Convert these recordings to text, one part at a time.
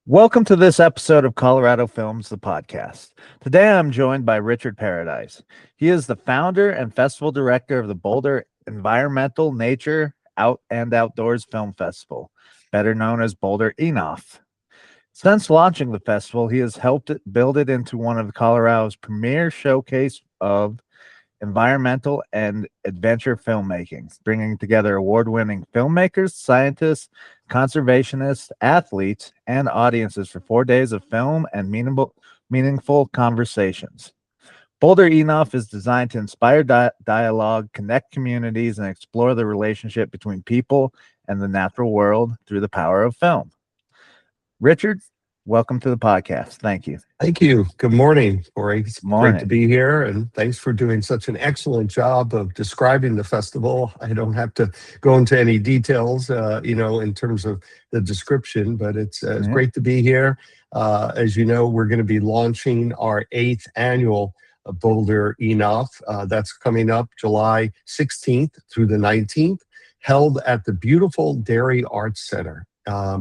Welcome to this episode of Colorado Films, the podcast. Today I'm joined by Richard Paradise. He is the founder and festival director of the Boulder Environmental Nature Out and Outdoors Film Festival, better known as Boulder ENOFF. Since launching the festival, he has helped build it into one of Colorado's premier showcase of environmental and adventure filmmaking, bringing together award-winning filmmakers, scientists, conservationists, athletes, and audiences for 4 days of film and meaningful conversations. Boulder ENOFF is designed to inspire dialogue, connect communities, and explore the relationship between people and the natural world through the power of film. Richard, welcome to the podcast. Thank you. Thank you. Good morning, Corey. It's Morning. great to be here, and thanks for doing such an excellent job of describing the festival. I don't have to go into any details, in terms of the description, but it's great to be here. As you know, we're going to be launching our 8th annual Boulder ENOFF. That's coming up July 16th through the 19th, held at the beautiful Dairy Arts Center.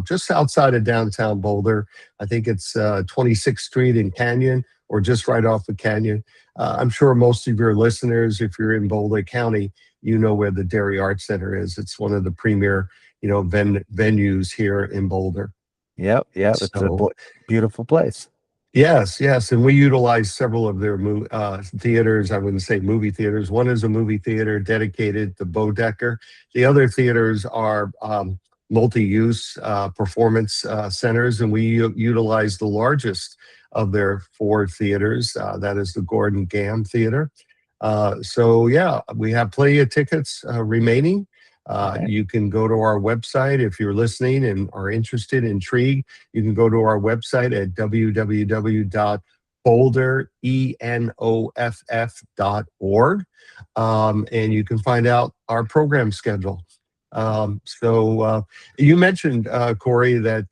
Just outside of downtown Boulder. I think it's 26th Street in Canyon, or just right off of Canyon. I'm sure most of your listeners, if you're in Boulder County, you know where the Dairy Arts Center is. It's one of the premier, venues here in Boulder. Yep. It's a beautiful place. Yes, and we utilize several of their theaters. I wouldn't say movie theaters. One is a movie theater dedicated to Bodecker. The other theaters are multi-use performance centers, and we utilize the largest of their 4 theaters. That is the Gordon Gamm Theater. We have plenty of tickets remaining. Okay. You can go to our website if you're listening and are interested, intrigued. You can go to our website at www.boulderenoff.org, and you can find out our program schedule. You mentioned, Corey, that,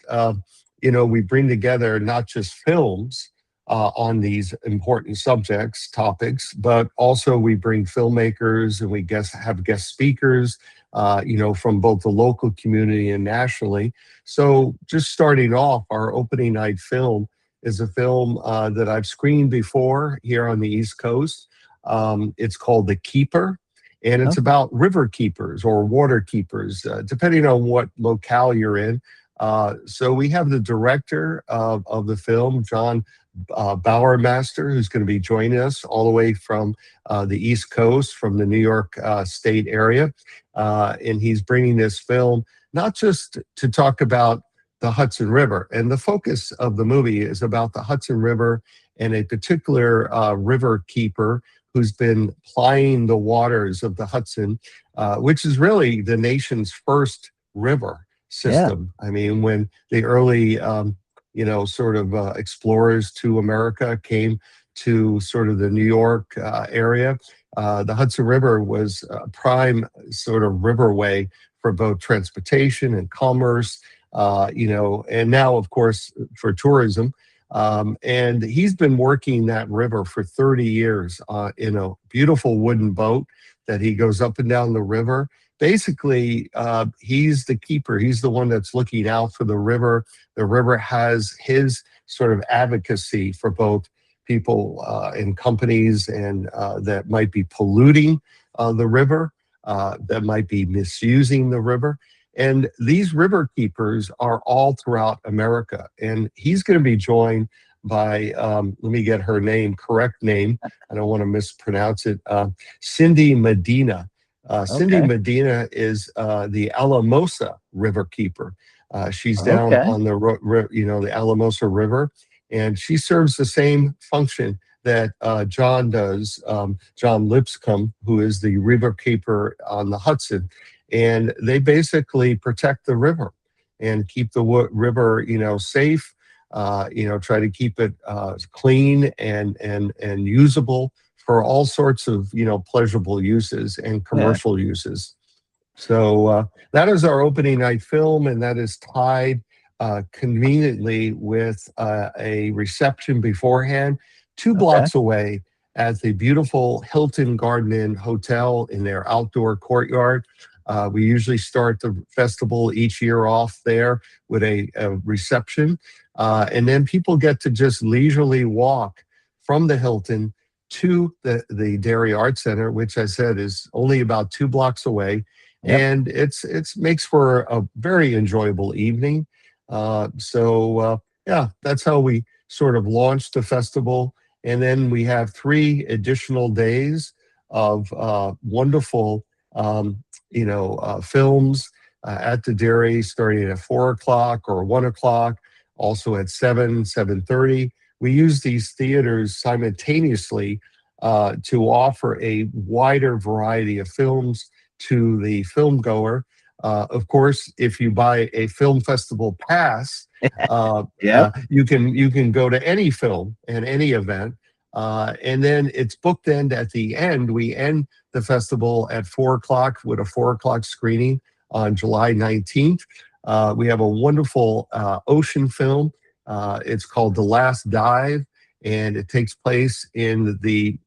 we bring together not just films on these important topics, but also we bring filmmakers, and we have guest speakers, from both the local community and nationally. So just starting off, our opening night film is a film that I've screened before here on the East Coast. It's called The Keeper. And it's about river keepers or water keepers, depending on what locale you're in. So we have the director of the film, John Bowermaster, who's going to be joining us all the way from the East Coast, from the New York State area. And he's bringing this film not just to talk about the Hudson River. And the focus of the movie is about the Hudson River and a particular river keeper who's been plying the waters of the Hudson, which is really the nation's first river system. Yeah. I mean, when the early, explorers to America came to sort of the New York area, the Hudson River was a prime sort of riverway for both transportation and commerce, and now, of course, for tourism. And he's been working that river for 30 years in a beautiful wooden boat that he goes up and down the river. Basically, he's the keeper. He's the one that's looking out for the river. The river has his sort of advocacy for both people and companies and that might be polluting the river, that might be misusing the river. And these river keepers are all throughout America. And he's going to be joined by, let me get her correct name. I don't want to mispronounce it. Cindy Medina. Cindy Medina is the Alamosa River keeper. She's down on the Alamosa River, and she serves the same function that John does, John Lipscomb, who is the river keeper on the Hudson. And they basically protect the river and keep the river, safe, try to keep it clean and usable for all sorts of, pleasurable uses and commercial uses. So that is our opening night film, and that is tied conveniently with a reception beforehand, 2 blocks away at the beautiful Hilton Garden Inn Hotel in their outdoor courtyard. We usually start the festival each year off there with a reception. And then people get to just leisurely walk from the Hilton to the Dairy Art Center, which I said is only about 2 blocks away. Yep. And it's makes for a very enjoyable evening. Yeah, that's how we sort of launched the festival. And then we have 3 additional days of wonderful, films at the dairy, starting at 4 o'clock or 1 o'clock, also at 7:30. We use these theaters simultaneously to offer a wider variety of films to the film goer. Of course, if you buy a film festival pass, Yep. you can go to any film and any event. And then it's booked end at the end. We end the festival at 4 o'clock with a 4 o'clock screening on July 19th. We have a wonderful ocean film. It's called The Last Dive, and it takes place in the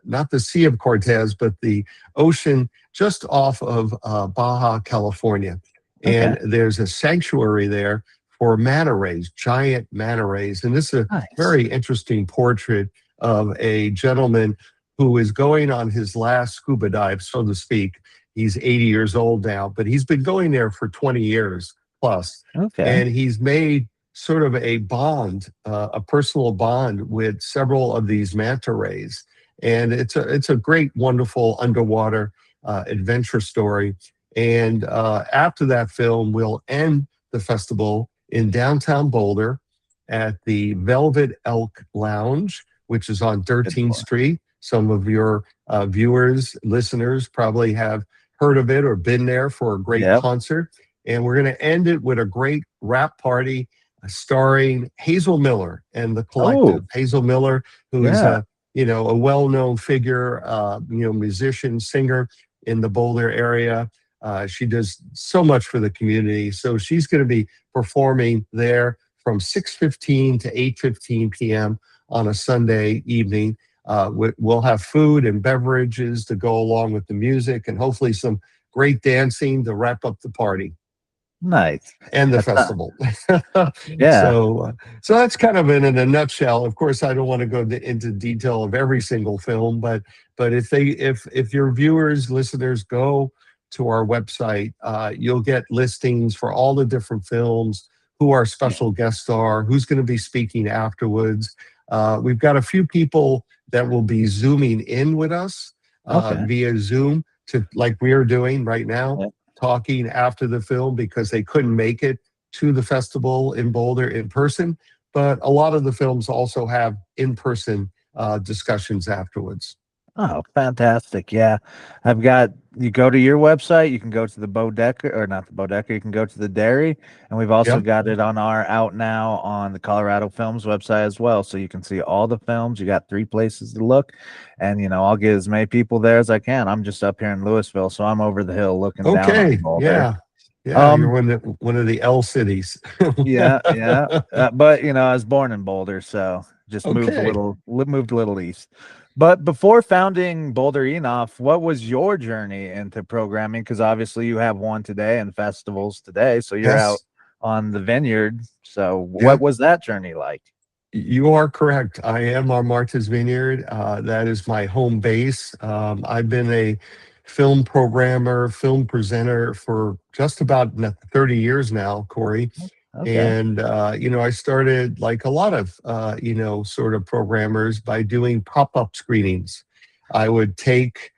not the Sea of Cortez, but the ocean just off of Baja, California. Okay. And there's a sanctuary there for manta rays, giant manta rays. And this is a Nice. very interesting portrait of a gentleman who is going on his last scuba dive, so to speak. He's 80 years old now, but he's been going there for 20 years plus. Okay. And he's made sort of a bond, a personal bond with several of these manta rays. And it's a great, wonderful underwater adventure story. And after that film, we'll end the festival in downtown Boulder at the Velvet Elk Lounge, which is on Good 13th boy. Street. Some of your viewers, listeners probably have heard of it or been there for a great Yep. concert. And we're going to end it with a great rap party starring Hazel Miller and the Oh, Collective. Hazel Miller, who is yeah. a well-known figure, musician, singer in the Boulder area. She does so much for the community. So she's going to be performing there from 6:15 to 8:15 p.m. on a Sunday evening. We'll have food and beverages to go along with the music, and hopefully some great dancing to wrap up the party Nice. and the That's festival. yeah. So that's kind of in a nutshell. Of course, I don't want to go into detail of every single film, but if your viewers, listeners go to our website, you'll get listings for all the different films, who our Yeah. special guests are, who's going to be speaking afterwards. We've got a few people that will be zooming in with us Okay. via Zoom, to like we are doing right now, Yeah. talking after the film because they couldn't make it to the festival in Boulder in person. But a lot of the films also have in-person discussions afterwards. Oh, fantastic. Yeah. You go to your website, you can go to the Bodecker, or not the Bodecker, you can go to the dairy. And we've also Yep. got it on our Out Now on the Colorado Films website as well. So you can see all the films. You got 3 places to look. And, I'll get as many people there as I can. I'm just up here in Louisville, so I'm over the hill looking down on Okay. Boulder. Yeah. Yeah. You're Um, one of the L cities. yeah, yeah. But I was born in Boulder, so just Okay. moved a little east. But before founding Boulder ENOFF, what was your journey into programming? Because obviously you have one today and festivals today, so you're out Yes. on the vineyard. So what Yep. was that journey like? You are correct. I am on Martha's Vineyard. That is my home base. I've been a film programmer, film presenter for just about 30 years now, Corey. Okay. And, I started like a lot of, sort of programmers by doing pop up screenings. I would take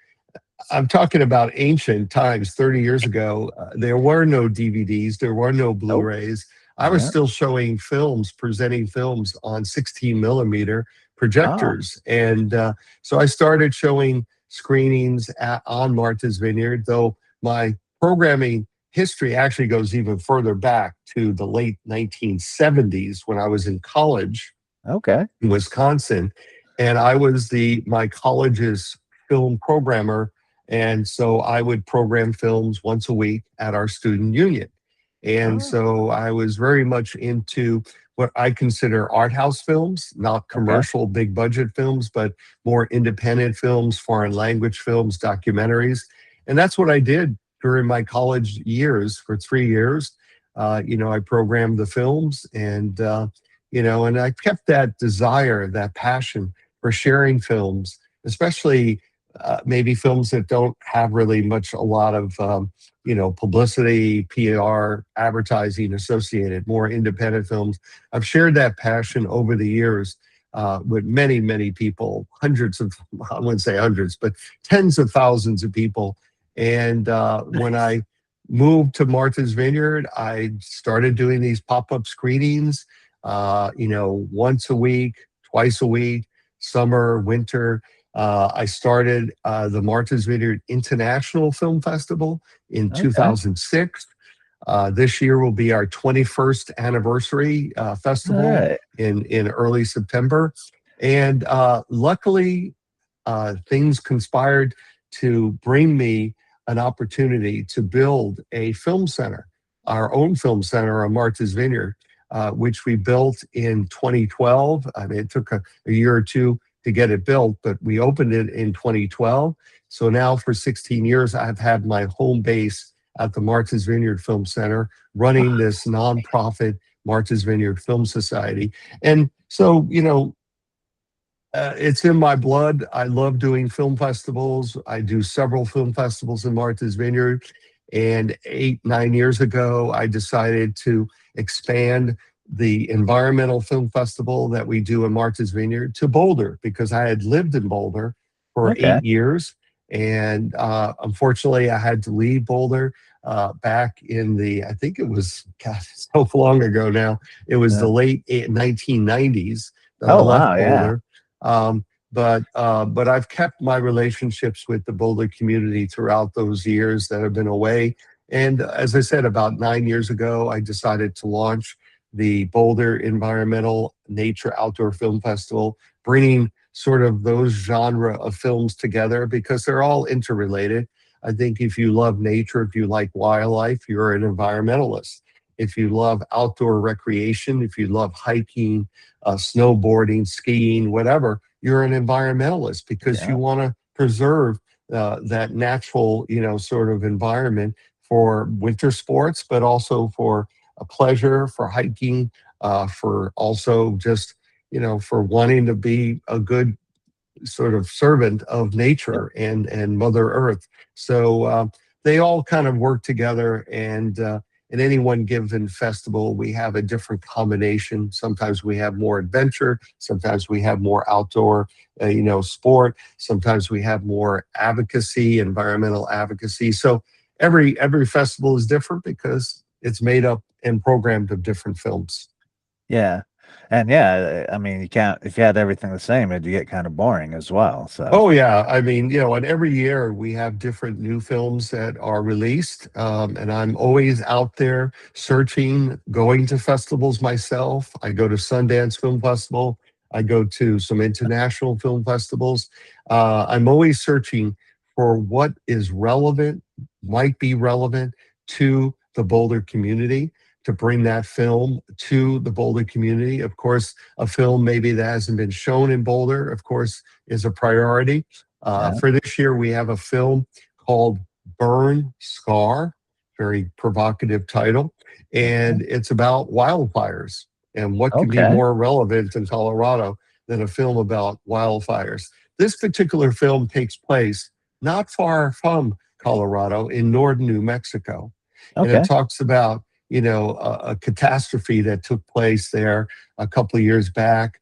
I'm talking about ancient times, 30 years ago. There were no DVDs, there were no Nope. Blu-rays. I was Yeah. still showing films, presenting films on 16 millimeter Ah, projectors. And so I started showing screenings on Martha's Vineyard, though my programming history actually goes even further back to the late 1970s when I was in college okay. in Wisconsin. And I was my college's film programmer. And so I would program films once a week at our student union. And Oh, so I was very much into what I consider art house films, not okay. commercial big budget films, but more independent films, foreign language films, documentaries. And that's what I did during my college years for 3 years. I programmed the films, and I kept that desire, that passion for sharing films, especially maybe films that don't have really much, a lot of, publicity, PR, advertising associated, more independent films. I've shared that passion over the years with many, many people, hundreds of, I wouldn't say hundreds, but tens of thousands of people. And when Nice. I moved to Martha's Vineyard, I started doing these pop-up screenings, once a week, twice a week, summer, winter. I started the Martha's Vineyard International Film Festival in Okay. 2006. This year will be our 21st anniversary All festival right. in early September. And luckily, things conspired to bring me an opportunity to build a film center, our own film center on Martha's Vineyard, which we built in 2012. I mean, it took a year or two to get it built, but we opened it in 2012. So now for 16 years, I've had my home base at the Martha's Vineyard Film Center, running this nonprofit Martha's Vineyard Film Society. And so, it's in my blood. I love doing film festivals. I do several film festivals in Martha's Vineyard. And 8, 9 years ago, I decided to expand the environmental film festival that we do in Martha's Vineyard to Boulder, because I had lived in Boulder for Okay. 8 years. And unfortunately, I had to leave Boulder back in I think it was, God, so long ago now. It was Yeah. the late 1990s that I Oh left wow. Yeah. Boulder. But I've kept my relationships with the Boulder community throughout those years that have been away. And as I said, about 9 years ago, I decided to launch the Boulder Environmental Nature Outdoor Film Festival, bringing sort of those genre of films together because they're all interrelated. I think if you love nature, if you like wildlife, you're an environmentalist. If you love outdoor recreation, if you love hiking, snowboarding, skiing, whatever, you're an environmentalist because Yeah. you want to preserve that natural, sort of environment for winter sports, but also for a pleasure, for hiking, for also just, for wanting to be a good sort of servant of nature and Mother Earth. So they all kind of work together, and in any one given festival, we have a different combination. Sometimes we have more adventure. Sometimes we have more outdoor, sport. Sometimes we have more advocacy, environmental advocacy. So every festival is different because it's made up and programmed of different films. Yeah. And yeah, I mean, you can't if you had everything the same, it'd get kind of boring as well. So Oh yeah, I mean, and every year we have different new films that are released, and I'm always out there searching, going to festivals myself. I go to Sundance Film Festival. I go to some international film festivals. I'm always searching for what is relevant, might be relevant to the Boulder community, to bring that film to the Boulder community. Of course, a film maybe that hasn't been shown in Boulder, of course, is a priority. yeah. For this year, we have a film called Burn Scar, very provocative title, Okay. and it's about wildfires. And what can be Okay. more relevant in Colorado than a film about wildfires? This particular film takes place not far from Colorado in northern New Mexico. And it Okay. talks about, a catastrophe that took place there a couple of years back,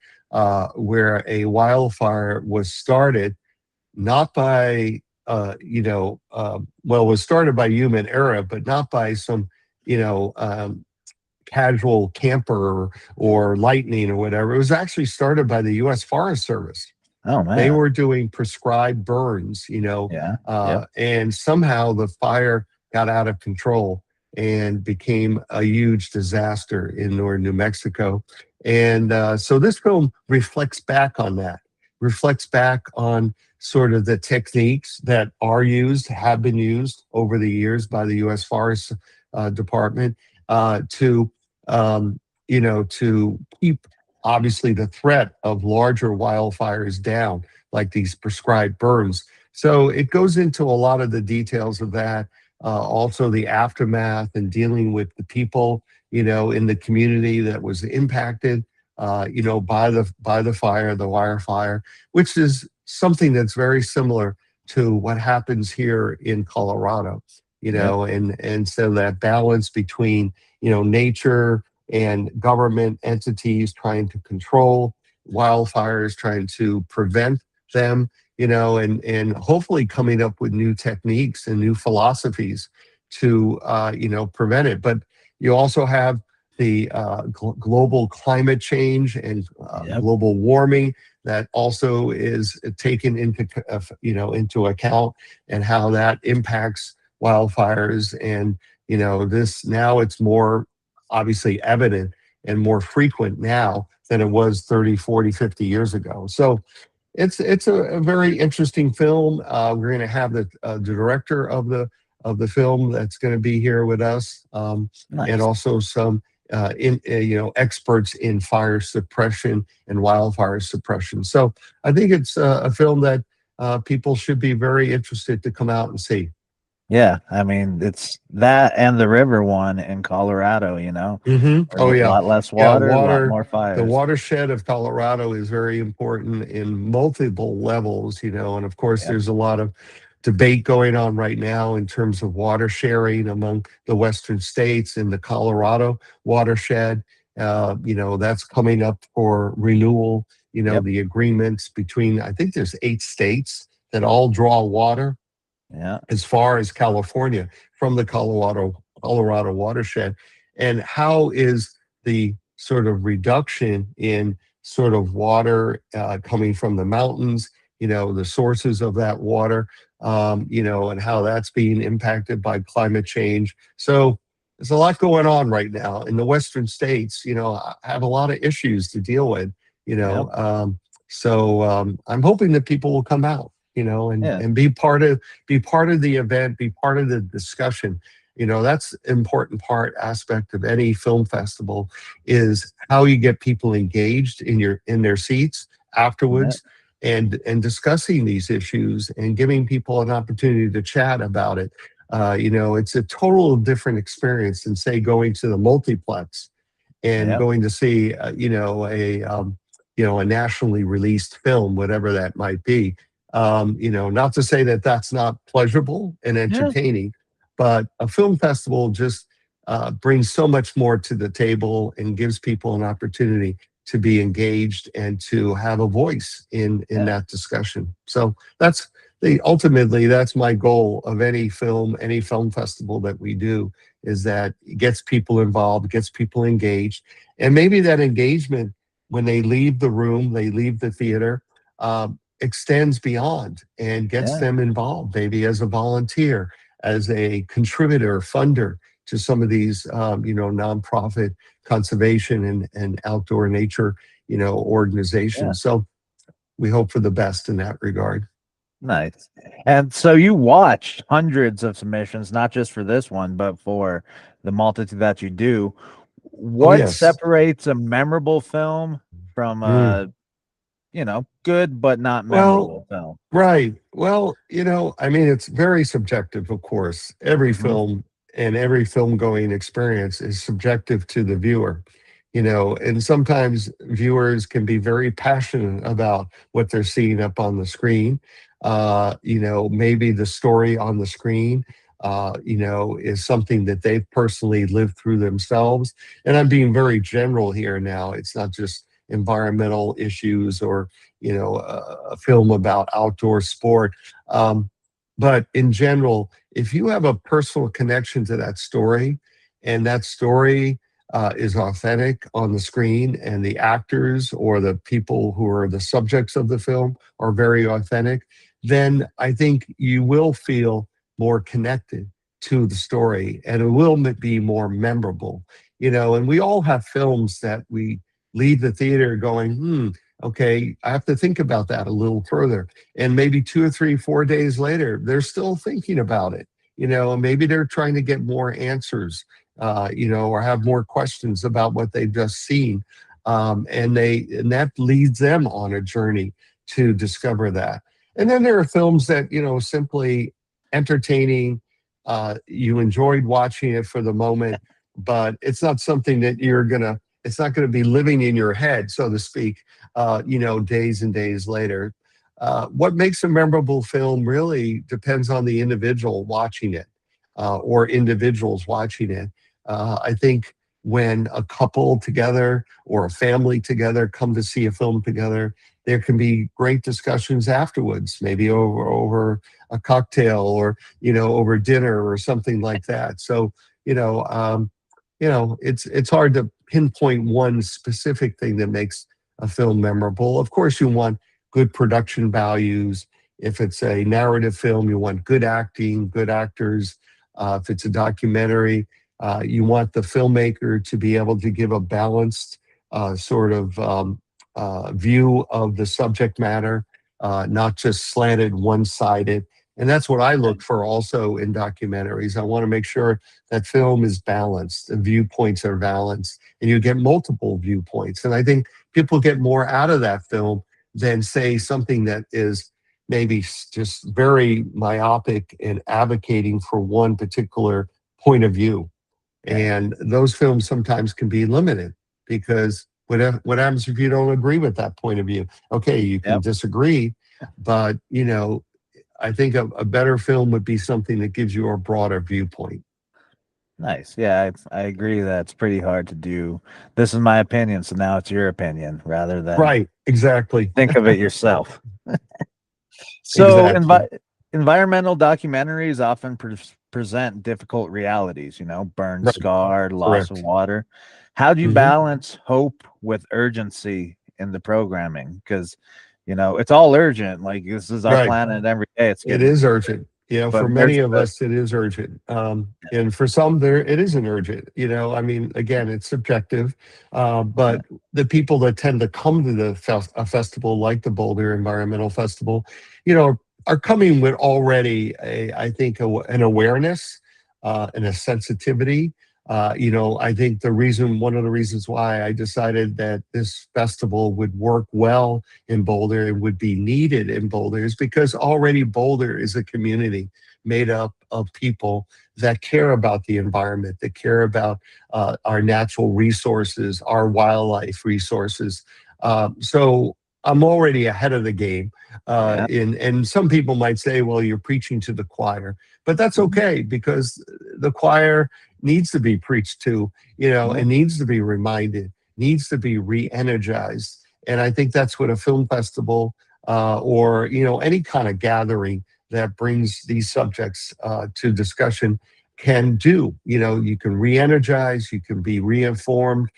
where a wildfire was started not by well, was started by human error, but not by some you know casual camper or lightning or whatever. It was actually started by the U.S. Forest Service. Oh They man. were doing prescribed burns, Yeah. Yep. and somehow the fire got out of control and became a huge disaster in northern New Mexico. And so this film reflects back on that, reflects back on sort of the techniques that are used, have been used over the years by the U.S. Forest Department to keep obviously the threat of larger wildfires down, like these prescribed burns. So it goes into a lot of the details of that. also the aftermath and dealing with the people, in the community that was impacted, by the fire, the wildfire, which is something that's very similar to what happens here in Colorado. Yep. And so that balance between nature and government entities trying to control wildfires, trying to prevent them, and hopefully coming up with new techniques and new philosophies to prevent it. But you also have the global climate change and Yep. global warming that also is taken into account, and how that impacts wildfires. And this now, it's more obviously evident and more frequent now than it was 30, 40, 50 years ago. So it's a very interesting film. We're going to have the director of the film that's going to be here with us, and Nice. also some experts in fire suppression and wildfire suppression. So I think it's a film that people should be very interested to come out and see. Yeah, I mean, it's that and the river one in Colorado, a Oh yeah, lot less yeah. water, a lot more The fires. watershed of Colorado is very important in multiple levels, and of course, Yep. there's a lot of debate going on right now in terms of water sharing among the western states in the Colorado watershed. That's coming up for renewal. Yep. The agreements between, I think there's 8 states that all draw water Yeah. as far as California from the Colorado watershed. And how is the sort of reduction in sort of water coming from the mountains, the sources of that water, and how that's being impacted by climate change. So there's a lot going on right now in the western states. Have a lot of issues to deal with. You Yep. know, um, so I'm hoping that people will come out, and Yeah. be part of the event, be part of the discussion. That's important part aspect of any film festival, is how you get people engaged in their seats Yep. afterwards, and discussing these issues and giving people an opportunity to chat about it. It's a total different experience than, say, going to the multiplex and Yep. going to see a nationally released film, whatever that might be. Not to say that that's not pleasurable and Yeah. entertaining, but a film festival just brings so much more to the table and gives people an opportunity to be engaged and to have a voice in Yeah. that discussion. So ultimately that's my goal of any film festival that we do, is that it gets people involved, gets people engaged, and maybe that engagement, when they leave the room, they leave the theater, extends beyond and gets Yeah. them involved, maybe as a volunteer, as a contributor, funder to some of these, nonprofit conservation and outdoor nature, Yeah. organizations. So we hope for the best in that regard. Nice. And so you watched hundreds of submissions, not just for this one, but for the multitude that you do. Oh What yes. separates a memorable film from Mm. a, good but not Well, memorable film? right. Well, I mean, it's very subjective, of course. Every Mhm. film and every film going experience is subjective to the viewer, and sometimes viewers can be very passionate about what they're seeing up on the screen. Maybe the story on the screen, is something that they've personally lived through themselves. And I'm being very general here now. It's not just environmental issues or a film about outdoor sport. But in general, if you have a personal connection to that story, and that story is authentic on the screen, and the actors or the people who are the subjects of the film are very authentic, then I think you will feel more connected to the story, and it will be more memorable. And we all have films that we leave the theater going, okay, I have to think about that a little further. And maybe 2 or 3, 4 days later, they're still thinking about it, and maybe they're trying to get more answers, or have more questions about what they've just seen. And that leads them on a journey to discover that. And then there are films that, simply entertaining, You enjoyed watching it for the moment, but it's not something that it's not gonna be living in your head, so to speak, days and days later. What makes a memorable film really depends on the individual watching it, or individuals watching it. I think when a couple together or a family together come to see a film together, there can be great discussions afterwards, maybe over a cocktail, or over dinner or something like that. So you know, um, it's hard to pinpoint one specific thing that makes a film memorable. Of course, you want good production values. If it's a narrative film, you want good acting, good actors. If it's a documentary, you want the filmmaker to be able to give a balanced view of the subject matter, not just slanted, one-sided. And that's what I look for also in documentaries. I want to make sure that film is balanced, the viewpoints are balanced, and you get multiple viewpoints. And I think people get more out of that film than, say, something that is maybe just very myopic and advocating for one particular point of view. Yeah. And those films sometimes can be limited because what happens if you don't agree with that point of view? Okay, you can Yep. disagree, but I think a better film would be something that gives you a broader viewpoint. Nice. Yeah, I agree that it's pretty hard to do. This is my opinion, so now it's your opinion rather than Right, exactly. think of it yourself. So, Exactly. environmental documentaries often present difficult realities, burn Right, scarred, loss of correct. water. How do you Hmm. balance hope with urgency in the programming? Because, it's all urgent. Like, this is our Right. planet every day. It's It getting, is urgent. but For many there's of the, us, it is urgent. And for some, there it isn't urgent. I mean, again, it's subjective. yeah, But the people that tend to come to a festival like the Boulder Environmental Festival, are coming with already I think, an awareness, and a sensitivity. I think one of the reasons why I decided that this festival would work well in Boulder and would be needed in Boulder is because already Boulder is a community made up of people that care about the environment, that care about our natural resources, our wildlife resources. So I'm already ahead of the game. yeah, And some people might say, well, you're preaching to the choir, but that's mhm, okay because the choir needs to be preached to, yeah, and needs to be reminded, needs to be re-energized. And I think that's what a film festival, or any kind of gathering that brings these subjects to discussion can do. You can re-energize, you can be reinformed,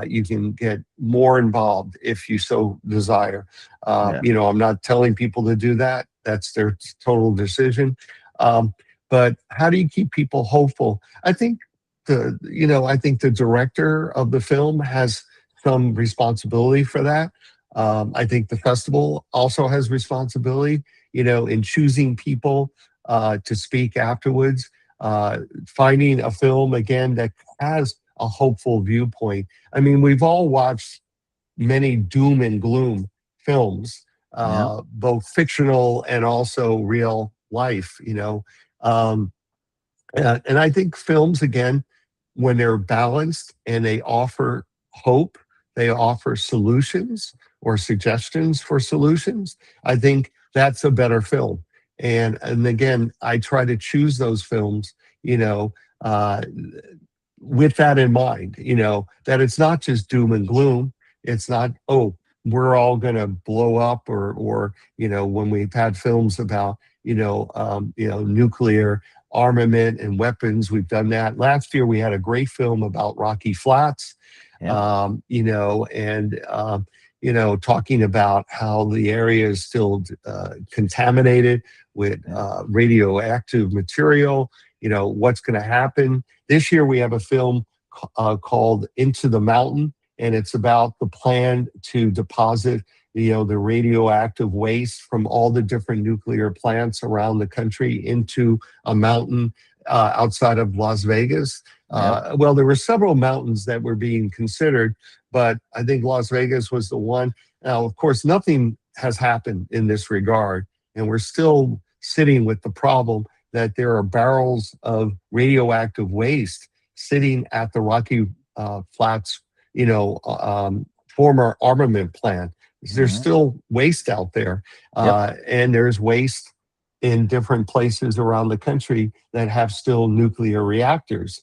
you can get more involved if you so desire. yeah, I'm not telling people to do that. That's their total decision. Um, but how do you keep people hopeful? I think the director of the film has some responsibility for that. I think the festival also has responsibility, in choosing people to speak afterwards, finding a film again that has a hopeful viewpoint. I mean, we've all watched many doom and gloom films, yeah, both fictional and also real life. Um, and I think films, again, when they're balanced and they offer hope, they offer solutions or suggestions for solutions. I think that's a better film. And again, I try to choose those films, uh, with that in mind, that it's not just doom and gloom. It's not, oh, we're all going to blow up, or when we've had films about nuclear armament and weapons. We've done that. Last year, we had a great film about Rocky Flats, yep, and talking about how the area is still contaminated with yeah, radioactive material. What's going to happen. This year, we have a film called Into the Mountain, and it's about the plan to deposit the radioactive waste from all the different nuclear plants around the country into a mountain outside of Las Vegas. yep, Well, there were several mountains that were being considered, but I think Las Vegas was the one. Now, of course, nothing has happened in this regard, and we're still sitting with the problem. that there are barrels of radioactive waste sitting at the Rocky Flats, former armament plant. There's Mhm. still waste out there, Yep. and there's waste in different places around the country that have still nuclear reactors.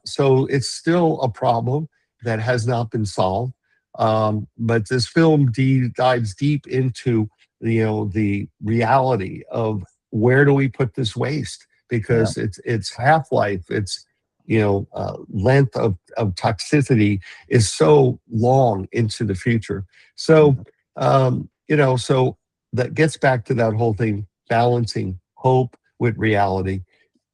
So it's still a problem that has not been solved. But this film dives deep into the reality of where do we put this waste, Yeah. because its half life, its length of toxicity is so long into the future. So Mhm. so that gets back to that whole thing, balancing hope with reality.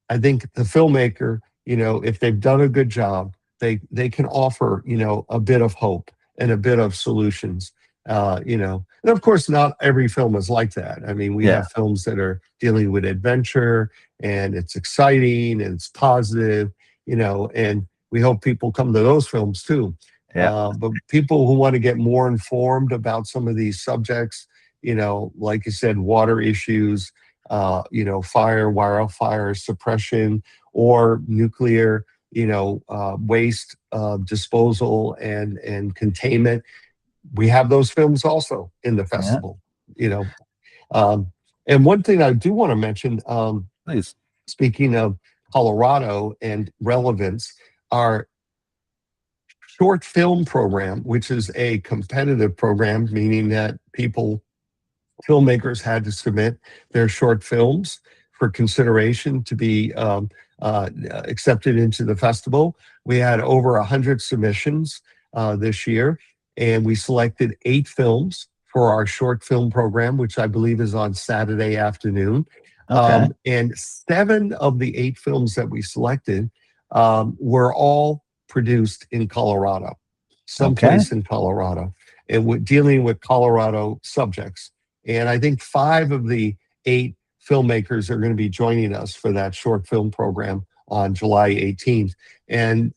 I think the filmmaker, if they've done a good job, they can offer, a bit of hope and a bit of solutions. And of course, not every film is like that. I mean, we Yeah. have films that are dealing with adventure, and it's exciting and it's positive, and we hope people come to those films too. Yeah. But people who want to get more informed about some of these subjects, like you said, water issues, fire, wildfire suppression, or nuclear, waste disposal and containment. We have those films also in the Yeah. festival. You know, um, and one thing I do want to mention, Please. speaking of Colorado and relevance, our short film program, which is a competitive program, meaning that filmmakers had to submit their short films for consideration to be accepted into the festival. We had over 100 submissions this year, and we selected 8 films for our short film program, which I believe is on Saturday afternoon. Okay. And 7 of the 8 films that we selected were all produced in Colorado, Okay. someplace in Colorado, and dealing with Colorado subjects. And I think 5 of the 8 filmmakers are going to be joining us for that short film program on July 18th. And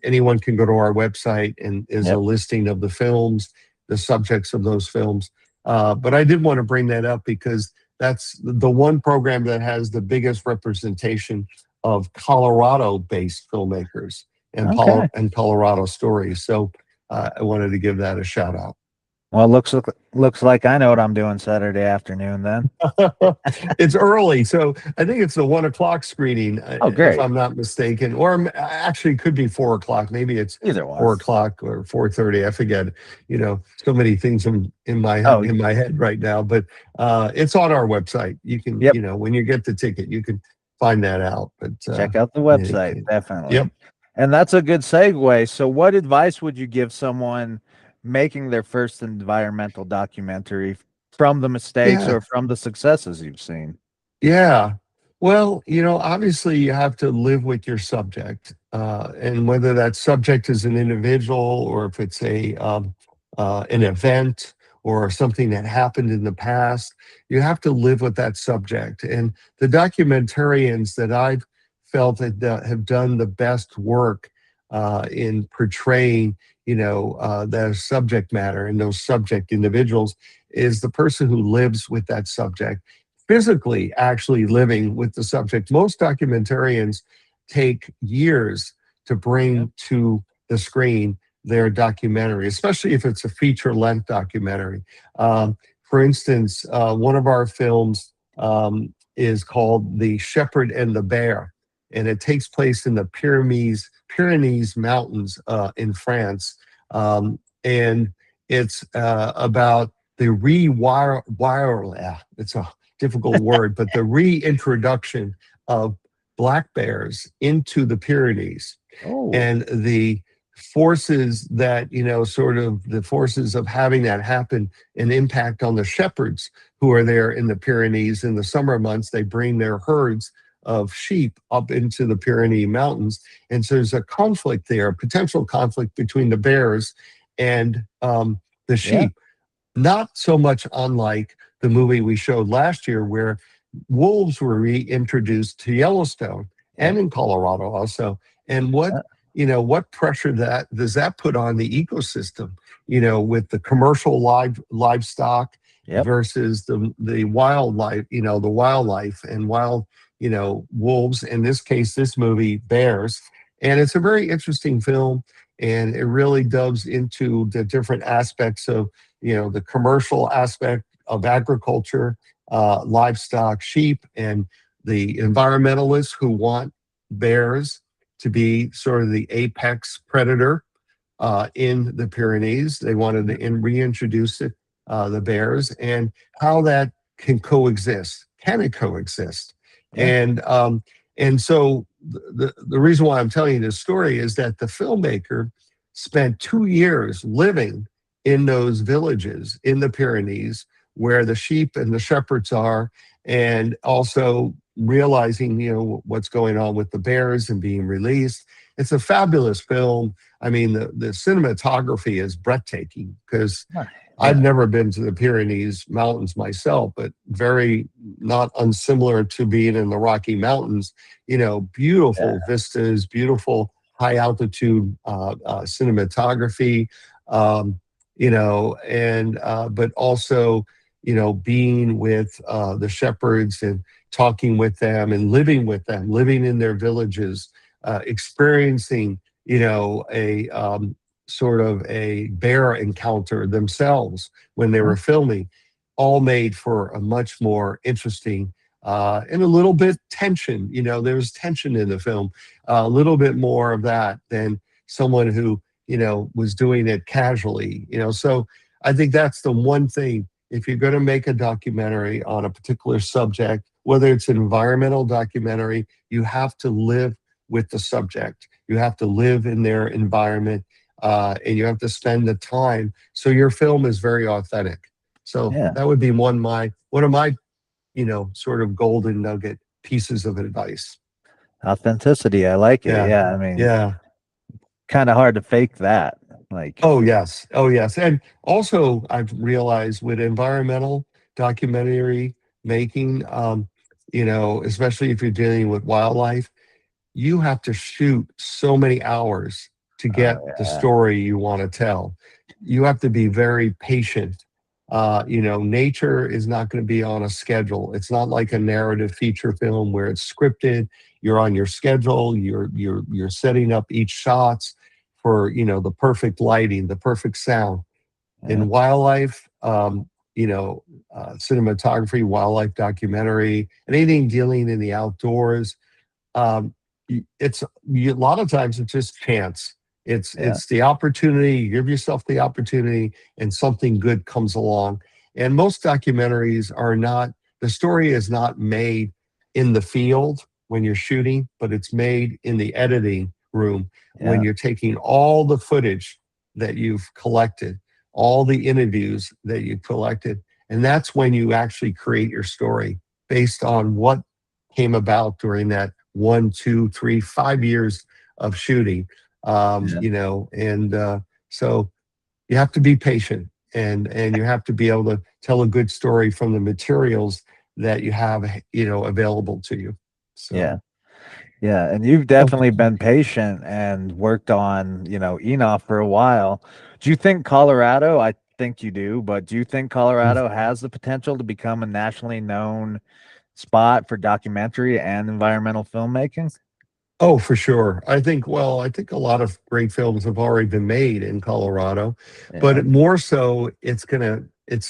anyone can go to our website, and is a Yep. listing of the films, the subjects of those films. But I did want to bring that up because that's the one program that has the biggest representation of Colorado-based filmmakers and Okay. Colorado stories. So I wanted to give that a shout out. Well, looks like I know what I'm doing Saturday afternoon then. It's early, so I think it's the 1 o'clock screening, Oh, if great. I'm not mistaken, or actually it could be 4 o'clock. Maybe it's Either one. 4 o'clock or 4:30. I forget. So many things Oh, in my head right now. But it's on our website. You can, yep. when you get the ticket, you can find that out. But Check out the in any website, case, definitely. yep, And that's a good segue. So, what advice would you give someone making their first environmental documentary from the mistakes yeah. or from the successes you've seen? Yeah. Well, obviously you have to live with your subject, and whether that subject is an individual, or if it's an event or something that happened in the past, you have to live with that subject. And the documentarians that I've felt that have done the best work in portraying, their subject matter and those subject individuals is the person who lives with that subject, physically actually living with the subject. Most documentarians take years to Yep. bring to the screen their documentary, especially if it's a feature length documentary. For instance, one of our films is called The Shepherd and the Bear, and it takes place in the Pyrenees Mountains in France. And it's about the it's a difficult word, but the reintroduction of black bears into the Pyrenees, Oh, and the forces that, sort of the forces of having that happen, an impact on the shepherds who are there in the Pyrenees in the summer months. They bring their herds of sheep up into the Pyrenees Mountains. And so there's a conflict there, a potential conflict between the bears and the yeah. sheep. Not so much unlike the movie we showed last year, where wolves were reintroduced to Yellowstone Yep. and in Colorado also. And what pressure that does that put on the ecosystem, with the commercial livestock Yep. versus the wildlife, the wildlife and wild, wolves. In this case, this movie, bears. And it's a very interesting film, and it really delves into the different aspects of, the commercial aspect of agriculture, livestock, sheep, and the environmentalists who want bears to be sort of the apex predator in the Pyrenees. They wanted to reintroduce it, the bears, and how that can coexist. Can it coexist? Yeah. And so the reason why I'm telling you this story is that the filmmaker spent 2 years living in those villages in the Pyrenees where the sheep and the shepherds are, and also realizing what's going on with the bears and being released. It's a fabulous film. I mean, the cinematography is breathtaking because I've Yeah. never been to the Pyrenees Mountains myself, but very not unsimilar to being in the Rocky Mountains. Yeah. Beautiful vistas, beautiful high altitude cinematography. And but also, being with the shepherds and talking with them and living with them, living in their villages, experiencing, a sort of a bear encounter themselves when they Huh? were filming, all made for a much more interesting and a little bit tension. There's tension in the film, a little bit more of that than someone who, was doing it casually. So I think that's the one thing. If you're going to make a documentary on a particular subject, whether it's an environmental documentary, you have to live with the subject. You have to live in their environment, and you have to spend the time. So your film is very authentic. So Yeah. that would be one of my, sort of golden nugget pieces of advice. Authenticity. I like it. Yeah, Yeah. I mean, yeah. kind of hard to fake that. Like, Oh yes, oh yes. And also, I've realized with environmental documentary making, especially if you're dealing with wildlife, you have to shoot so many hours to oh, get the yeah. story you want to tell. You have to be very patient. Nature is not going to be on a schedule. It's not like a narrative feature film where it's scripted. You're on your schedule. You're setting up each shots for the perfect lighting, the perfect sound. Yeah. In wildlife, cinematography, wildlife documentary, anything dealing in the outdoors, um, a lot of times it's just chance. It's Yeah. it's the opportunity. You give yourself the opportunity, and something good comes along. And most documentaries are not. The story is not made in the field when you're shooting, but it's made in the editing room when Yeah. you're taking all the footage that you've collected, all the interviews that you've collected, and that's when you actually create your story based on what came about during that 1, 2, 3, 5 years of shooting. Yeah. So you have to be patient, and you have to be able to tell a good story from the materials that you have, available to you. Yeah. So, Yeah. And you've oh, definitely been patient and worked on, ENOFF for a while. Do you think Colorado, I think you do, but do you think Colorado has the potential to become a nationally known spot for documentary and environmental filmmaking? oh, for sure. I think a lot of great films have already been made in Colorado, Yeah. but more so, it's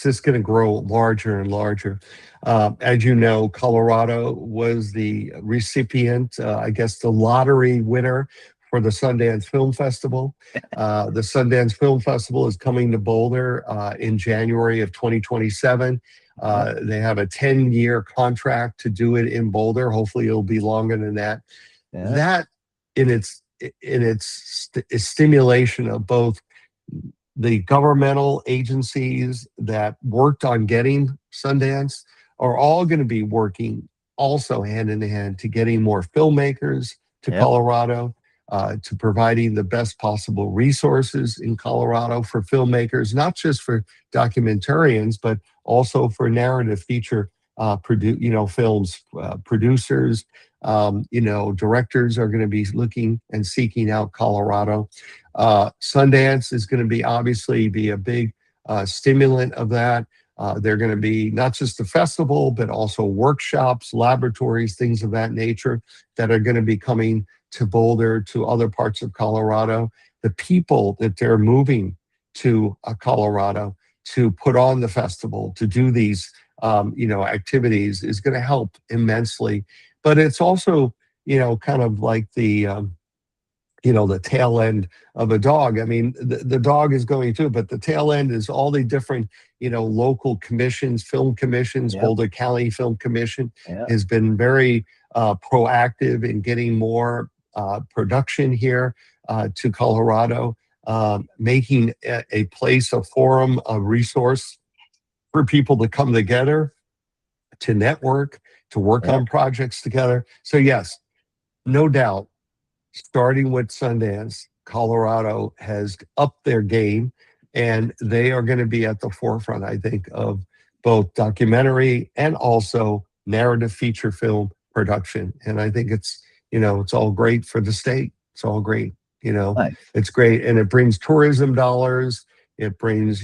just gonna grow larger and larger. As you know, Colorado was the recipient, I guess, the lottery winner for the Sundance Film Festival. The Sundance Film Festival is coming to Boulder in January of 2027. Yeah. They have a 10-year contract to do it in Boulder. Hopefully, it'll be longer than that. Yeah. That in its stimulation of both the governmental agencies that worked on getting Sundance are all going to be working also hand in hand to getting more filmmakers to Yep. Colorado, to providing the best possible resources in Colorado for filmmakers, not just for documentarians, but also for narrative feature films, producers, directors are going to be looking and seeking out Colorado. Sundance is going to be obviously be a big stimulant of that. They're going to be not just the festival, but also workshops, laboratories, things of that nature that are going to be coming to Boulder, to other parts of Colorado. The people that they're moving to Colorado to put on the festival, to do these activities is going to help immensely. But it's also, kind of like the tail end of a dog. I mean, the dog is going too, but the tail end is all the different, local commissions, film commissions. Yep. Boulder County Film Commission Yep. has been very proactive in getting more production here to Colorado, making a place, a forum, a resource for people to come together, to network, to work Yep. on projects together. So yes, no doubt, starting with Sundance, Colorado has upped their game, and they are going to be at the forefront, I think, of both documentary and also narrative feature film production. And I think it's all great for the state. It's all great. Nice. It's great, and it brings tourism dollars. It brings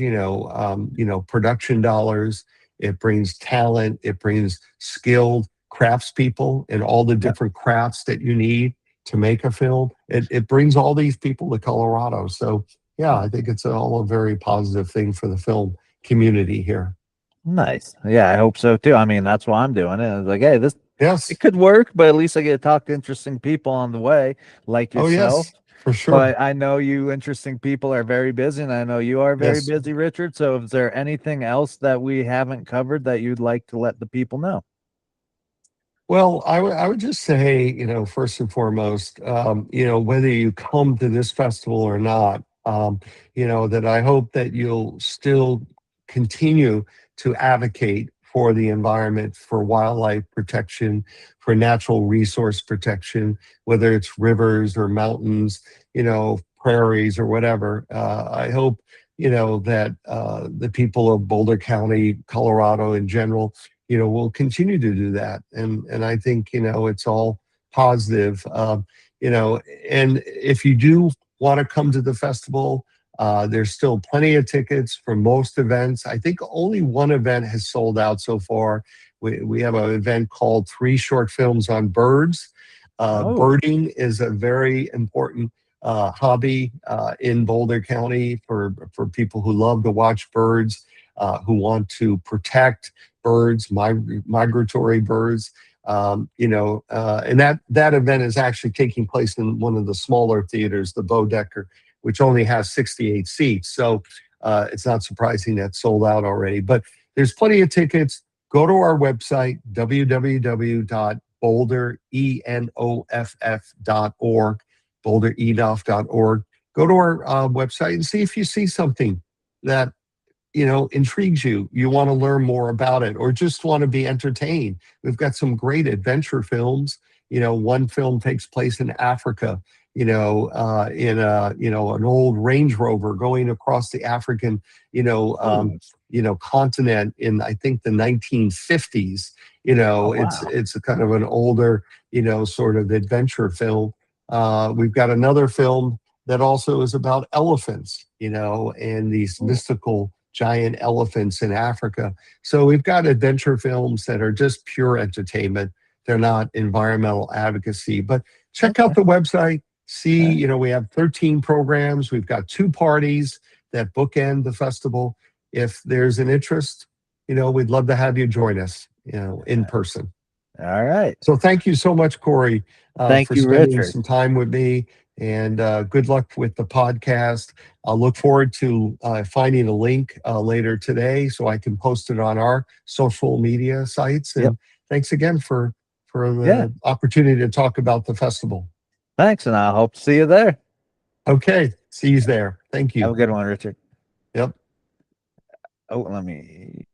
production dollars. It brings talent. It brings skilled craftspeople and all the Yep. different crafts that you need to make a film. It brings all these people to Colorado. So yeah, I think it's all a very positive thing for the film community here. Nice. Yeah, I hope so too. I mean, that's why I'm doing it. I was like, hey, it Yes. could work, but at least I get to talk to interesting people on the way, like Oh yourself. yes, for sure. But I know you interesting people are very busy, and I know you are very Yes. busy, Richard. So is there anything else that we haven't covered that you'd like to let the people know? Well, I would just say, first and foremost, whether you come to this festival or not, that I hope that you'll still continue to advocate for the environment, for wildlife protection, for natural resource protection, whether it's rivers or mountains, prairies or whatever. I hope, that the people of Boulder County, Colorado in general, we'll continue to do that. And I think, it's all positive. And if you do want to come to the festival, there's still plenty of tickets for most events. I think only one event has sold out so far. We have an event called Three Short Films on Birds. Oh, Birding is a very important hobby in Boulder County for people who love to watch birds, who want to protect birds, migratory birds. And that event is actually taking place in one of the smaller theaters, the Bodecker, which only has 68 seats. So it's not surprising that's sold out already. But there's plenty of tickets. Go to our website, www.boulderenoff.org, boulderenoff.org. Go to our website and see if you see something that intrigues you. You want to learn more about it, or just want to be entertained. We've got some great adventure films. One film takes place in Africa, in an old Range Rover going across the African, oh, continent in, I think, the 1950s. oh, wow. It's a kind of an older, sort of adventure film. We've got another film that also is about elephants, and these Cool. mystical giant elephants in Africa. So we've got adventure films that are just pure entertainment. They're not environmental advocacy. But check Okay. out the website. See, Nice. we have 13 programs. We've got 2 parties that bookend the festival. If there's an interest, we'd love to have you join us, in person. All right. So thank you so much, Corey, Thank for you, spending Richard. some time with me. And good luck with the podcast. I'll look forward to finding a link later today so I can post it on our social media sites. Yep. And thanks again for Yeah. the opportunity to talk about the festival. Thanks, and I hope to see you there. Okay, see you there. Thank Have a you. good one, Richard. Yep. Oh, let me